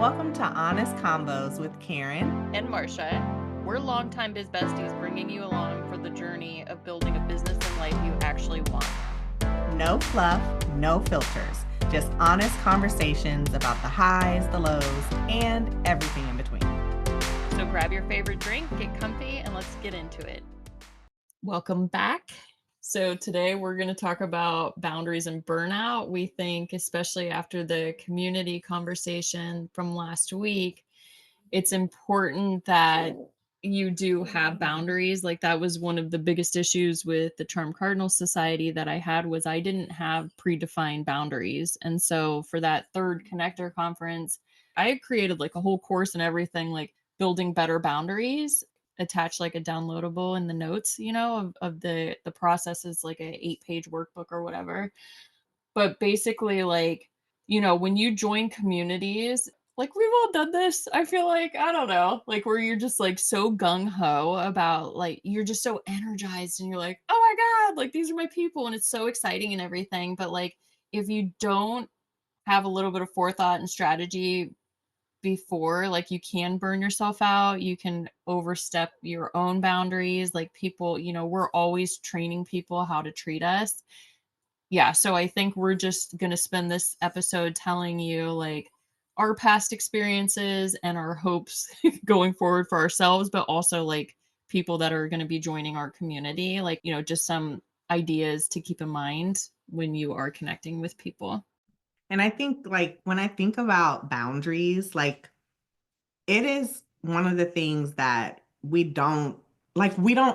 Welcome to Honest Combos with Karen. And Marcia. We're longtime biz besties bringing you along for the journey of building a business and life you actually want. No fluff, no filters, just honest conversations about the highs, the lows, and everything in between. So grab your favorite drink, get comfy, and let's get into it. Welcome back. So today we're going to talk about boundaries and burnout. We think, especially after the community conversation from last week, it's important that you do have boundaries. Like that was one of the biggest issues with the Charm Cardinal Society that I had was I didn't have predefined boundaries. And so for that third connector conference, I had created like a whole course and everything, like building better boundaries, attach like a downloadable in the notes, of the processes, like a 8-page workbook or whatever. But basically, like, when you join communities, like we've all done this, I feel like, I don't know, like where you're just like so gung-ho about, like, you're just so energized and you're like, oh my God, like these are my people and it's so exciting and everything. But like if you don't have a little bit of forethought and strategy before, like you can burn yourself out, you can overstep your own boundaries. Like people, we're always training people how to treat us. Yeah, so I think we're just going to spend this episode telling you like our past experiences and our hopes going forward for ourselves, but also like people that are going to be joining our community, like, just some ideas to keep in mind when you are connecting with people. And I think, like, when I think about boundaries, like, it is one of the things that we don't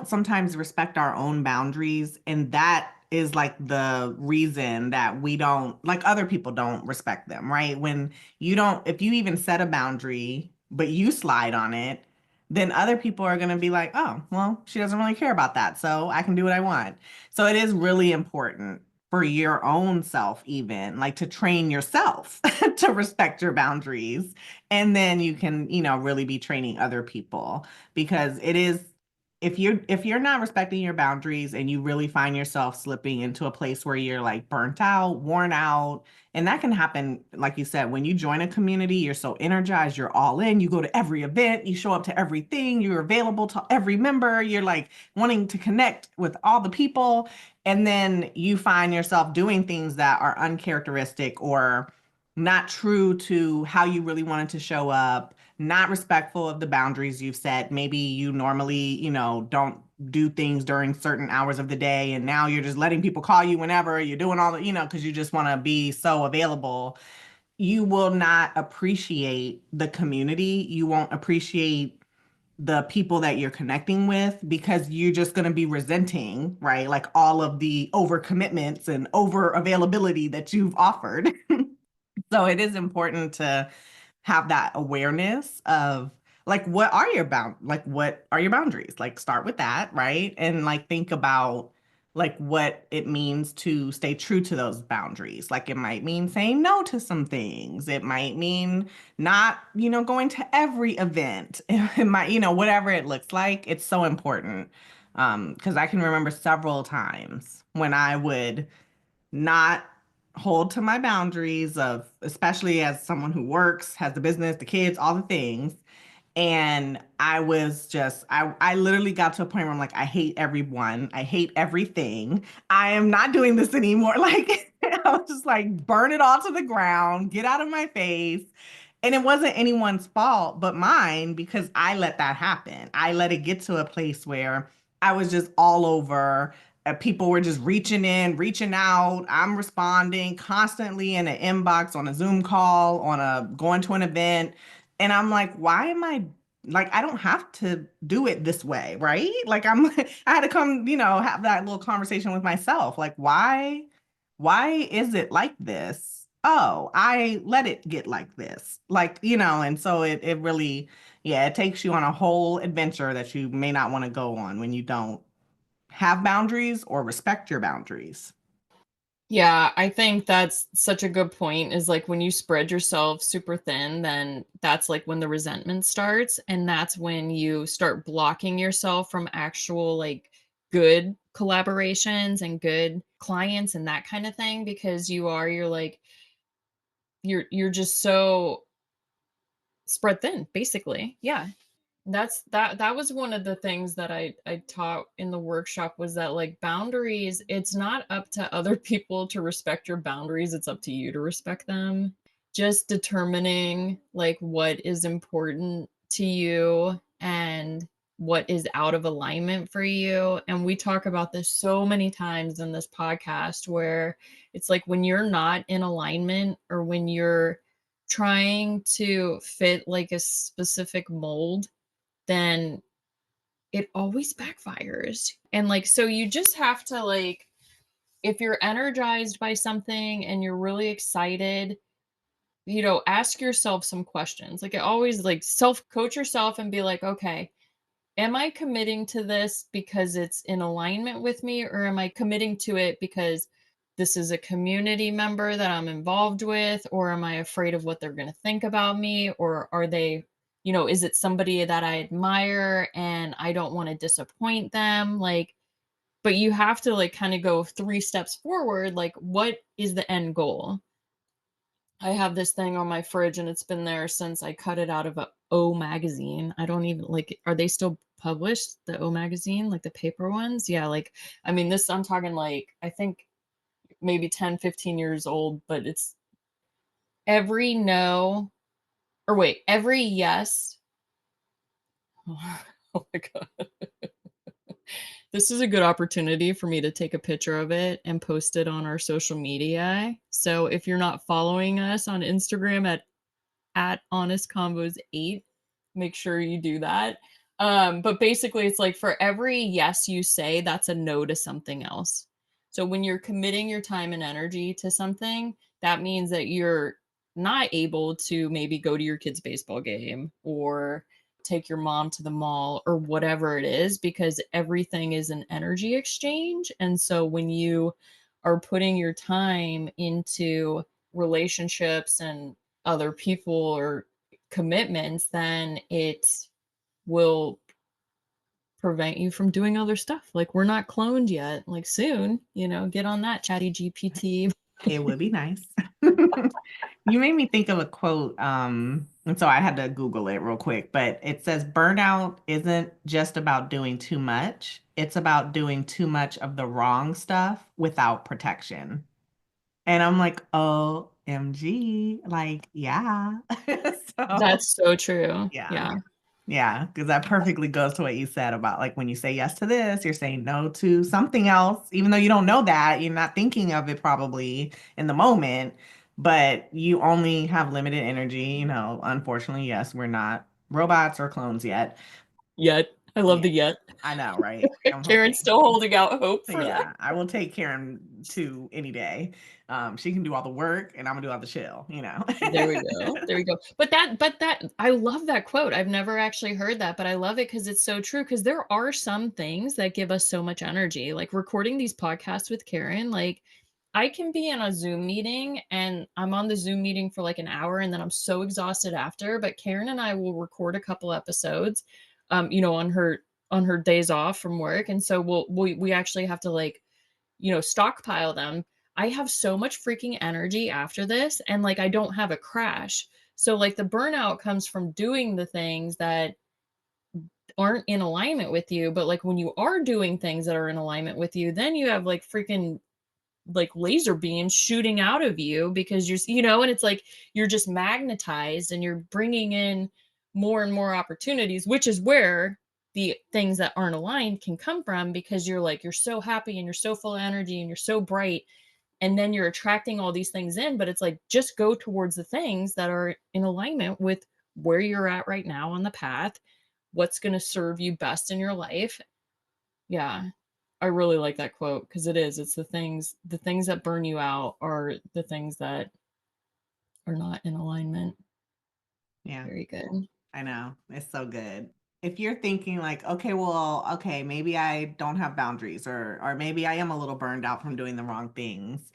sometimes respect our own boundaries. And that is like the reason that we don't, like, other people don't respect them, right? When you don't, if you even set a boundary, but you slide on it, then other people are going to be like, oh, well, she doesn't really care about that. So I can do what I want. So it is really important for your own self, even like to train yourself to respect your boundaries, and then you can, really be training other people, because it is, if you're not respecting your boundaries and you really find yourself slipping into a place where you're like burnt out, worn out. And that can happen, like you said, when you join a community, you're so energized, you're all in, you go to every event, you show up to everything, you're available to every member, you're like wanting to connect with all the people. And then you find yourself doing things that are uncharacteristic or not true to how you really wanted to show up, not respectful of the boundaries you've set. Maybe you normally, don't do things during certain hours of the day, and now you're just letting people call you whenever you're doing all the, because you just want to be so available. You will not appreciate the community. You won't appreciate the people that you're connecting with, because you're just going to be resenting, right? Like all of the overcommitments and over availability that you've offered. So it is important to have that awareness of like what are your boundaries? Like start with that, right? And like think about like what it means to stay true to those boundaries. Like it might mean saying no to some things. It might mean not, going to every event. It might, whatever it looks like. It's so important. Because I can remember several times when I would not hold to my boundaries of, especially as someone who works, has the business, the kids, all the things. And I was just, I literally got to a point where I'm like, I hate everyone. I hate everything. I am not doing this anymore. Like, I was just like, burn it all to the ground, get out of my face. And it wasn't anyone's fault but mine, because I let that happen. I let it get to a place where I was just all over. People were just reaching in, reaching out. I'm responding constantly in an inbox, on a Zoom call, on a going to an event. And I'm like, why am I like, I don't have to do it this way, right? Like I had to come, have that little conversation with myself. Like, why is it like this? Oh, I let it get like this. Like, and so it really, yeah, it takes you on a whole adventure that you may not want to go on when you don't have boundaries or respect your boundaries. Yeah, I think that's such a good point is like when you spread yourself super thin, then that's like when the resentment starts. And that's when you start blocking yourself from actual like good collaborations and good clients and that kind of thing because you're like, you're just so spread thin, basically. Yeah. That was one of the things that I taught in the workshop, was that like boundaries, it's not up to other people to respect your boundaries, it's up to you to respect them. Just determining like what is important to you and what is out of alignment for you. And we talk about this so many times in this podcast, where it's like when you're not in alignment, or when you're trying to fit like a specific mold, then it always backfires. And like, so you just have to like, if you're energized by something and you're really excited, ask yourself some questions. Like, I always like self coach yourself and be like, okay, am I committing to this because it's in alignment with me, or am I committing to it because this is a community member that I'm involved with, or am I afraid of what they're going to think about me, or are they, is it somebody that I admire and I don't want to disappoint them? Like, but you have to like kind of go 3 steps forward. Like, what is the end goal? I have this thing on my fridge and it's been there since I cut it out of a O magazine. I don't even like, are they still published? The O magazine, like the paper ones? Yeah, like, I mean, this, I'm talking like, I think maybe 10, 15 years old, but it's every no, or wait, every yes. Oh my God. This is a good opportunity for me to take a picture of it and post it on our social media. So if you're not following us on Instagram at honest convos 8, make sure you do that. But basically it's like for every yes you say, that's a no to something else. So when you're committing your time and energy to something, that means that you're not able to maybe go to your kid's baseball game or take your mom to the mall or whatever it is, because everything is an energy exchange. And so when you are putting your time into relationships and other people or commitments, then it will prevent you from doing other stuff. Like, we're not cloned yet. Like, soon, get on that, Chatty GPT. It would be nice. You made me think of a quote, and so I had to Google it real quick, but it says burnout isn't just about doing too much, it's about doing too much of the wrong stuff without protection. And I'm like, OMG, like, yeah. So, That's so true. yeah. Yeah. Yeah, because that perfectly goes to what you said about like when you say yes to this, you're saying no to something else, even though you don't know that, you're not thinking of it probably in the moment, but you only have limited energy. Unfortunately, yes, we're not robots or clones yet. Yet. I love Yeah, the yet. I know, right? I'm Karen's hoping. still holding out hope for that. Yeah, I will take Karen to any day. She can do all the work and I'm gonna do all the chill. There we go. There we go. But that I love that quote. I've never actually heard that, but I love it because it's so true. Because there are some things that give us so much energy. Like recording these podcasts with Karen, like I can be in a Zoom meeting and I'm on the Zoom meeting for like an hour and then I'm so exhausted after. But Karen and I will record a couple episodes, on her days off from work. And so we actually have to like, stockpile them. I have so much freaking energy after this, and like I don't have a crash. So like the burnout comes from doing the things that aren't in alignment with you, but like when you are doing things that are in alignment with you, then you have like freaking like laser beams shooting out of you because and it's like you're just magnetized and you're bringing in more and more opportunities, which is where the things that aren't aligned can come from, because you're so happy and you're so full of energy and you're so bright, and then you're attracting all these things in. But it's like, just go towards the things that are in alignment with where you're at right now on the path, what's going to serve you best in your life. Yeah. I really like that quote because it's the things that burn you out are the things that are not in alignment. Yeah. Very good. I know. It's so good. If you're thinking like, okay, well, okay, maybe I don't have boundaries or maybe I am a little burned out from doing the wrong things.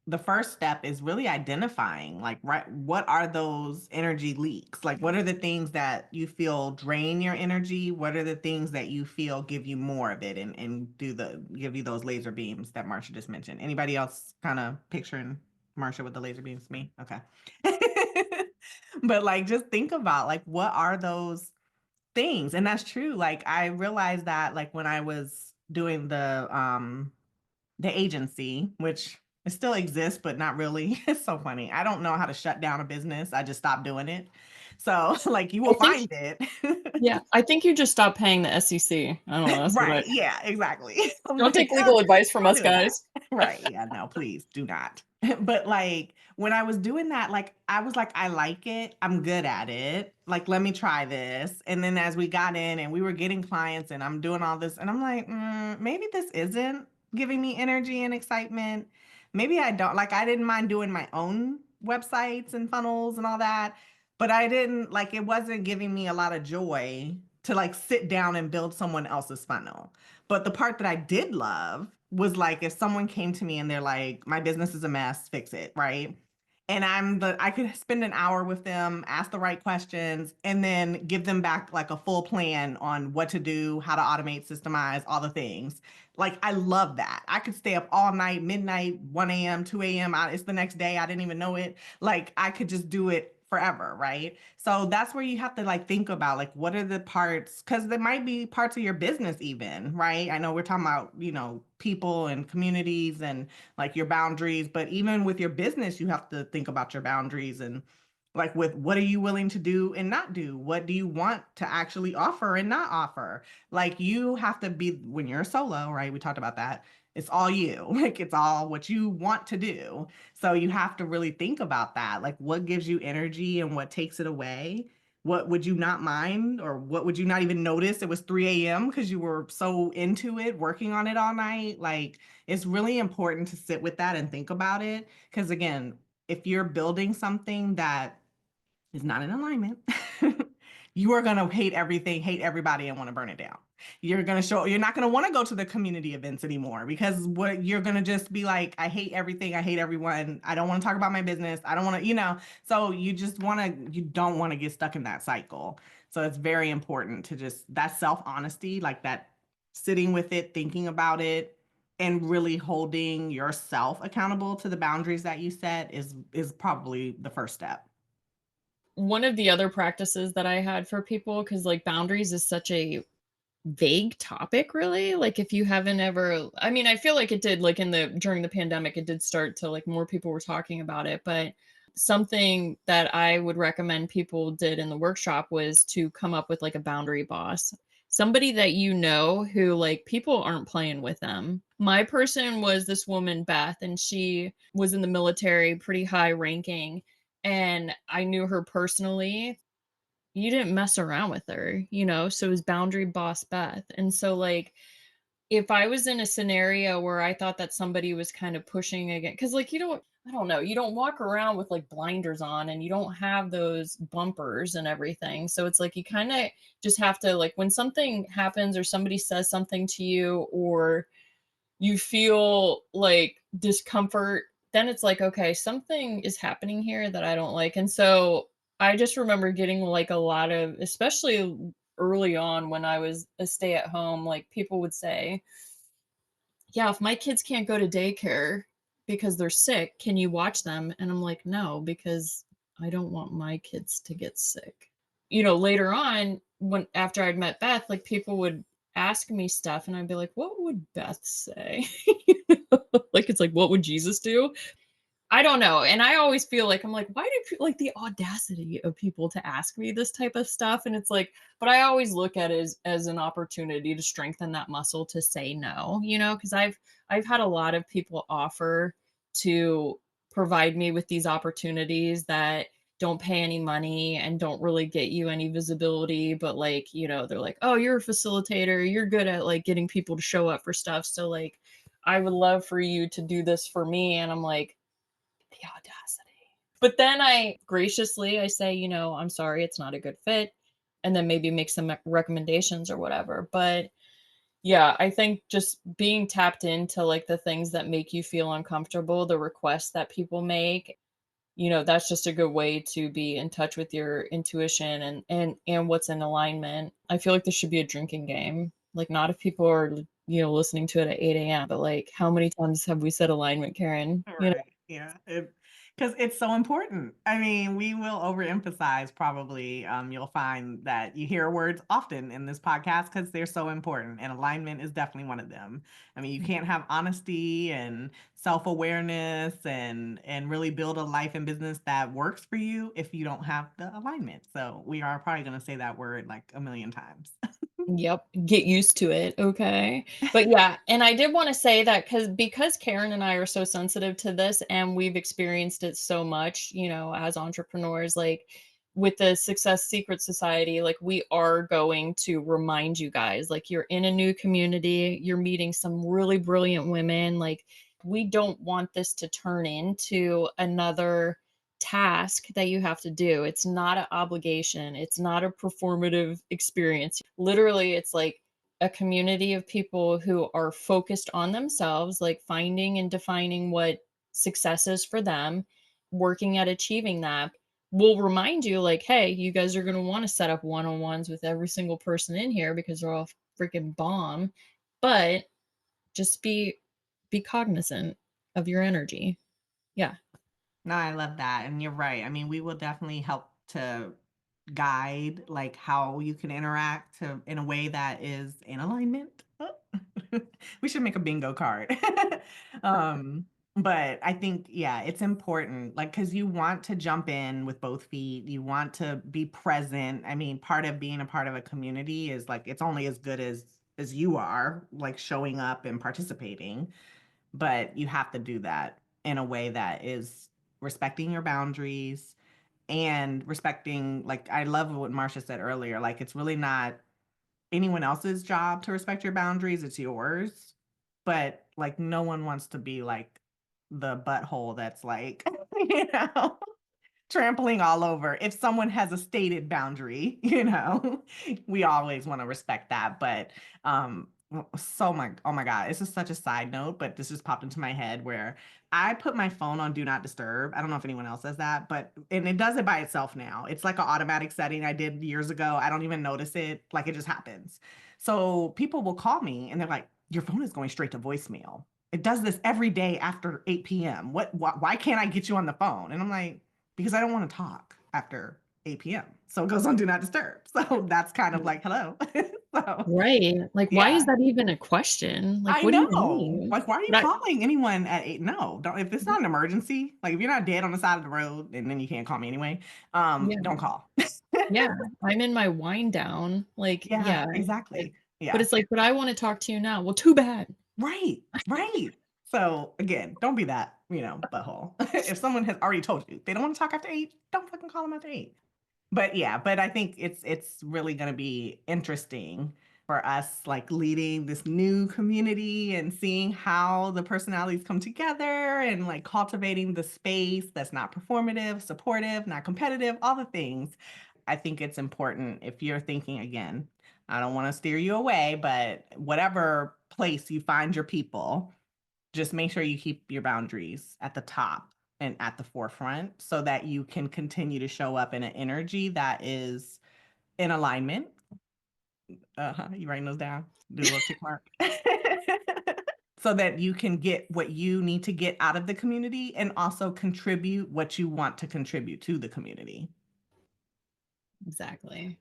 The first step is really identifying like right what are those energy leaks? Like what are the things that you feel drain your energy? What are the things that you feel give you more of it and give you those laser beams that Marsha just mentioned? Anybody else kind of picturing Marsha with the laser beams? Me? Okay. But like, just think about like, what are those things? And that's true. Like, I realized that like when I was doing the agency, which it still exists, but not really. It's so funny. I don't know how to shut down a business. I just stopped doing it. So like you I will think, find it. yeah, I think you just stopped paying the SEC. I don't know. That's what I Right. Yeah, exactly. I'm don't take like, legal advice from don't us, do that. guys. Right. Yeah, no, please do not. But like when I was doing that, like I was like, I like it. I'm good at it. Like, let me try this. And then as we got in and we were getting clients and I'm doing all this, and I'm like, maybe this isn't giving me energy and excitement. Maybe I don't like, I didn't mind doing my own websites and funnels and all that, but I didn't like, it wasn't giving me a lot of joy to like sit down and build someone else's funnel. But the part that I did love was like if someone came to me and they're like, my business is a mess, fix it, right? And I could spend an hour with them, ask the right questions, and then give them back like a full plan on what to do, how to automate, systemize, all the things. Like I love that. I could stay up all night, midnight, 1 a.m., 2 a.m. It's the next day. I didn't even know it. Like I could just do it forever, right? So that's where you have to like think about like what are the parts, because there might be parts of your business even, right? I know we're talking about, people and communities and like your boundaries, but even with your business, you have to think about your boundaries and like with what are you willing to do and not do? What do you want to actually offer and not offer? Like you have to be when you're solo, right? We talked about that. It's all you. Like it's all what you want to do. So you have to really think about that. Like what gives you energy and what takes it away? What would you not mind or what would you not even notice? It was 3 a.m. because you were so into it, working on it all night. Like it's really important to sit with that and think about it. Because again, if you're building something that is not in alignment, you are going to hate everything, hate everybody, and want to burn it down. You're not going to want to go to the community events anymore because what you're going to just be like, I hate everything. I hate everyone. I don't want to talk about my business. I don't want to, so you don't want to get stuck in that cycle. So it's very important to just that self honesty, like that sitting with it, thinking about it, and really holding yourself accountable to the boundaries that you set is probably the first step. One of the other practices that I had for people, because like boundaries is such a vague topic, really. Like if you haven't ever, I mean, I feel like it did like during the pandemic, it did start to like more people were talking about it. But something that I would recommend people did in the workshop was to come up with like a boundary boss. Somebody that you know who like people aren't playing with them. My person was this woman, Beth, and she was in the military, pretty high ranking. And I knew her personally. You didn't mess around with her, so it was boundary boss Beth. And so like if I was in a scenario where I thought that somebody was kind of pushing again, because like I don't know, you don't walk around with like blinders on and you don't have those bumpers and everything. So it's like you kind of just have to like when something happens or somebody says something to you or you feel like discomfort, then it's like, okay, something is happening here that I don't like. And so I just remember getting like a lot of, especially early on when I was a stay at home, like people would say, yeah, if my kids can't go to daycare because they're sick, can you watch them? And I'm like, no, because I don't want my kids to get sick. Later on, when after I'd met Beth, like people would ask me stuff and I'd be like, what would Beth say? Like it's like, what would Jesus do? I don't know. And I always feel like I'm like, why do people like the audacity of people to ask me this type of stuff? And it's like, but I always look at it as an opportunity to strengthen that muscle to say no, because I've had a lot of people offer to provide me with these opportunities that don't pay any money and don't really get you any visibility, but like, they're like, oh, you're a facilitator, you're good at like getting people to show up for stuff. So like I would love for you to do this for me. And I'm like, the audacity. But then I say, I'm sorry, it's not a good fit. And then maybe make some recommendations or whatever. But yeah, I think just being tapped into like the things that make you feel uncomfortable, the requests that people make, that's just a good way to be in touch with your intuition and what's in alignment. I feel like this should be a drinking game. Like not if people are, listening to it at 8 a.m., but like how many times have we said alignment, Karen? Right. Yeah. Because it's so important. I mean, we will overemphasize probably. You'll find that you hear words often in this podcast because they're so important, and alignment is definitely one of them. I mean, you can't have honesty and self-awareness and really build a life and business that works for you if you don't have the alignment. So we are probably going to say that word like a million times. Yep, get used to it, okay? But yeah, and I did wanna say that because Karen and I are so sensitive to this and we've experienced it so much, as entrepreneurs, like, with the Success Secret Society, like, we are going to remind you guys, like, you're in a new community, you're meeting some really brilliant women, like, we don't want this to turn into another task that you have to do. It's not an obligation. It's not a performative experience. Literally, it's like a community of people who are focused on themselves, like finding and defining what success is for them, working at achieving that. We'll remind you, like, hey, you guys are going to want to set up one on ones with every single person in here because they're all freaking bomb. But just be cognizant of your energy. Yeah. No, I love that. And you're right. I mean, we will definitely help to guide like how you can interact in a way that is in alignment. Oh. We should make a bingo card. um, but I think, yeah, it's important, like, because you want to jump in with both feet. You want to be present. I mean, part of being a part of a community is like it's only as good as you are, like showing up and participating, but you have to do that in a way that is respecting your boundaries and respecting, like, I love what Marcia said earlier, like it's really not anyone else's job to respect your boundaries, it's yours. But like no one wants to be like the butthole that's like, you know, trampling all over. If someone has a stated boundary, we always want to respect that. But oh my God, it's just such a side note, but this just popped into my head where I put my phone on do not disturb. I don't know if anyone else does that, but and it does it by itself now. It's like an automatic setting I did years ago. I don't even notice it. Like it just happens. So people will call me and they're like, your phone is going straight to voicemail. It does this every day after 8 p.m. Why can't I get you on the phone? And I'm like, because I don't want to talk after 8 p.m. So it goes on do not disturb. So that's kind of like, hello. So Right. Like, why is yeah, that even a question? Like, I what do you know. mean? Like, why are you But calling anyone at 8? No, don't, if it's not an emergency, like if you're not dead on the side of the road and then you can't call me anyway, yeah, don't call. yeah, I'm in my wind down. Like, Yeah, yeah, but exactly. but Yeah. it's like, "But I wanna talk to you now." Well, too bad. Right. Right. So again, don't be that, butthole. If someone has already told you they don't want to talk after 8, don't fucking call them after 8. But yeah, but I think it's really gonna be interesting for us, like, leading this new community and seeing how the personalities come together and, like, cultivating the space that's not performative, supportive, not competitive, all the things. I think it's important if you're thinking again, I don't wanna steer you away, but whatever place you find your people, just make sure you keep your boundaries at the top and at the forefront so that you can continue to show up in an energy that is in alignment. Uh-huh. You writing those down? Do a little tick mark. So that you can get what you need to get out of the community and also contribute what you want to contribute to the community. Exactly.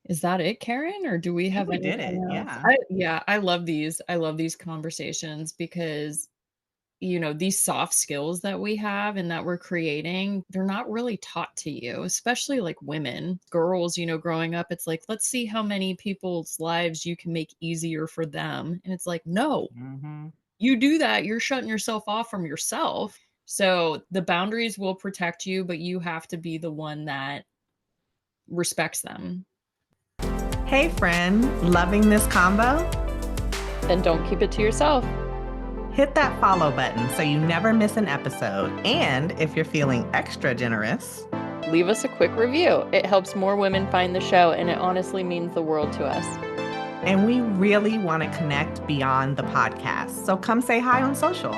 Is that it, Karen, or do we I think have we did it. anything else? Yeah. Yeah, I love these. I love these conversations because these soft skills that we have and that we're creating, they're not really taught to you, especially like women, girls, growing up. It's like, let's see how many people's lives you can make easier for them. And it's like, no, Mhm. you do that, you're shutting yourself off from yourself. So the boundaries will protect you, but you have to be the one that respects them. Hey friend, loving this combo? Then don't keep it to yourself. Hit that follow button so you never miss an episode. And if you're feeling extra generous, Leave us a quick review. It helps more women find the show, and it honestly means the world to us. and we really want to connect beyond the podcast. So come say hi on social.